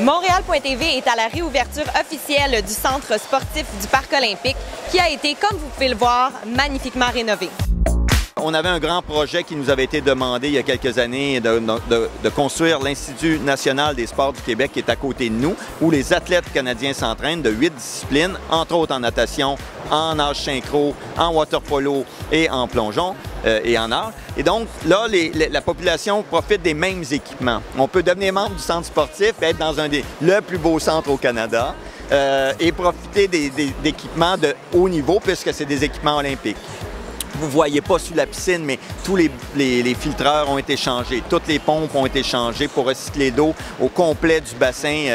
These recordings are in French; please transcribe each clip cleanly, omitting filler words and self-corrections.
Montréal.tv est à la réouverture officielle du centre sportif du Parc olympique qui a été, comme vous pouvez le voir, magnifiquement rénové. On avait un grand projet qui nous avait été demandé il y a quelques années de construire l'Institut national des sports du Québec qui est à côté de nous, où les athlètes canadiens s'entraînent de 8 disciplines, entre autres en natation, en nage synchro, en water-polo et en plongeon et en nage. Et donc, là, la population profite des mêmes équipements. On peut devenir membre du centre sportif, être dans le plus beau centre au Canada et profiter d'équipements de haut niveau puisque c'est des équipements olympiques. Vous ne voyez pas sous la piscine, mais tous les filtreurs ont été changés. Toutes les pompes ont été changées pour recycler l'eau au complet du bassin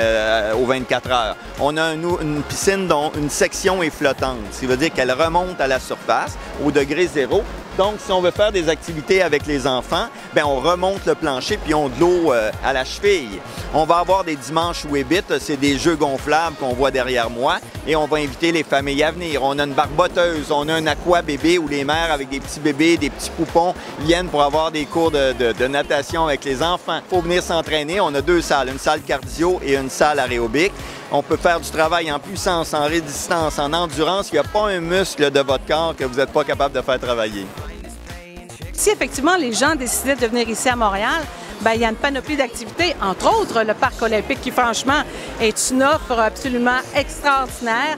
aux 24 heures. On a une piscine dont une section est flottante, ce qui veut dire qu'elle remonte à la surface au degré zéro. Donc, si on veut faire des activités avec les enfants, bien, on remonte le plancher puis on a de l'eau à la cheville. On va avoir des dimanches Webbit, c'est des jeux gonflables qu'on voit derrière moi et on va inviter les familles à venir. On a une barboteuse, on a un aqua bébé où les mères avec des petits bébés, des petits poupons viennent pour avoir des cours de natation avec les enfants. Il faut venir s'entraîner. On a 2 salles, une salle cardio et une salle aérobique. On peut faire du travail en puissance, en résistance, en endurance. Il n'y a pas un muscle de votre corps que vous n'êtes pas capable de faire travailler. Si effectivement les gens décidaient de venir ici à Montréal, bien, il y a une panoplie d'activités, entre autres le Parc olympique qui franchement est une offre absolument extraordinaire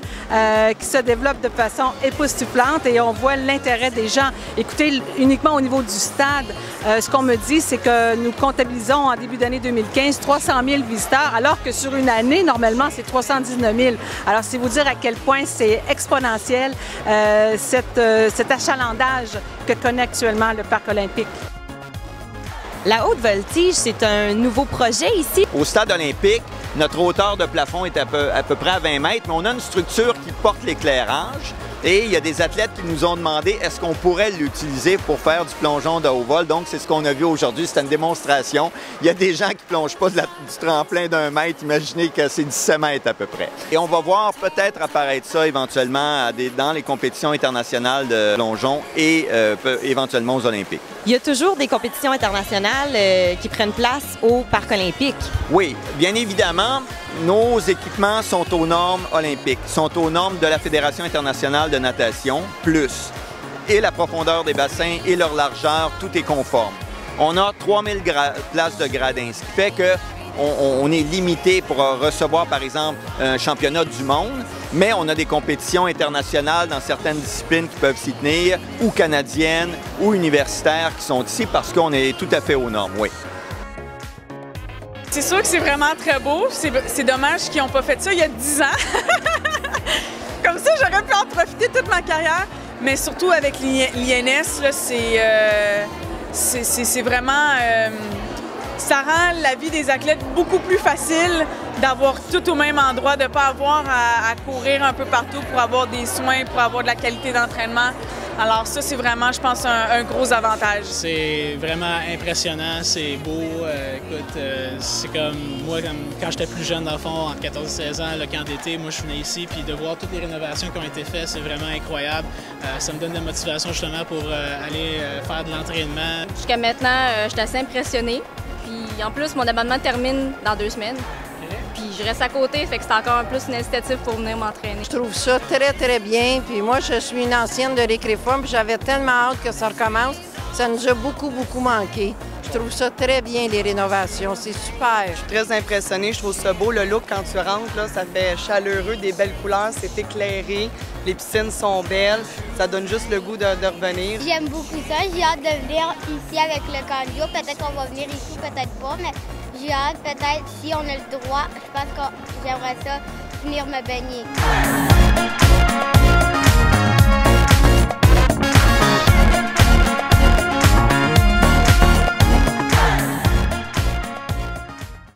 qui se développe de façon époustouflante et on voit l'intérêt des gens. Écoutez, uniquement au niveau du stade, ce qu'on me dit, c'est que nous comptabilisons en début d'année 2015 300 000 visiteurs, alors que sur une année, normalement, c'est 319 000. Alors, c'est vous dire à quel point c'est exponentiel cet achalandage que connaît actuellement le Parc olympique. La haute voltige, c'est un nouveau projet ici. Au stade olympique, notre hauteur de plafond est à peu près à 20 mètres, mais on a une structure qui porte l'éclairage. Et il y a des athlètes qui nous ont demandé est-ce qu'on pourrait l'utiliser pour faire du plongeon de haut vol. Donc, c'est ce qu'on a vu aujourd'hui. C'était une démonstration. Il y a des gens qui ne plongent pas du tremplin d'1 mètre. Imaginez que c'est 17 mètres à peu près. Et on va voir peut-être apparaître ça éventuellement dans les compétitions internationales de plongeon et éventuellement aux Olympiques. Il y a toujours des compétitions internationales qui prennent place au Parc olympique. Oui, bien évidemment. Nos équipements sont aux normes olympiques, sont aux normes de la Fédération internationale de natation, plus. Et la profondeur des bassins et leur largeur, tout est conforme. On a 3000 places de gradins, ce qui fait qu'on est limité pour recevoir, par exemple, un championnat du monde, mais on a des compétitions internationales dans certaines disciplines qui peuvent s'y tenir, ou canadiennes, ou universitaires qui sont ici parce qu'on est tout à fait aux normes, oui. C'est sûr que c'est vraiment très beau. C'est dommage qu'ils n'ont pas fait ça il y a 10 ans. Comme ça, j'aurais pu en profiter toute ma carrière. Mais surtout avec l'INS, c'est vraiment... ça rend la vie des athlètes beaucoup plus facile d'avoir tout au même endroit, de ne pas avoir à courir un peu partout pour avoir des soins, pour avoir de la qualité d'entraînement. Alors ça, c'est vraiment, je pense, un gros avantage. C'est vraiment impressionnant, c'est beau. Écoute, c'est comme moi, quand j'étais plus jeune, dans le fond, entre 14 et 16 ans, le camp d'été, moi, je venais ici, puis de voir toutes les rénovations qui ont été faites, c'est vraiment incroyable. Ça me donne de la motivation, justement, pour aller faire de l'entraînement. Jusqu'à maintenant, je suis assez impressionnée. Puis en plus, mon abonnement termine dans 2 semaines. Puis je reste à côté, fait que c'est encore un plus un incitatif pour venir m'entraîner. Je trouve ça très, très bien. Puis moi, je suis une ancienne de Récréforme, puis j'avais tellement hâte que ça recommence. Ça nous a beaucoup, beaucoup manqué. Je trouve ça très bien, les rénovations. C'est super. Je suis très impressionnée. Je trouve ça beau. Le look, quand tu rentres, là, ça fait chaleureux, des belles couleurs, c'est éclairé. Les piscines sont belles. Ça donne juste le goût de revenir. J'aime beaucoup ça. J'ai hâte de venir ici avec le cardio. Peut-être qu'on va venir ici, peut-être pas, mais j'ai hâte, peut-être, si on a le droit, je pense que j'aimerais ça venir me baigner.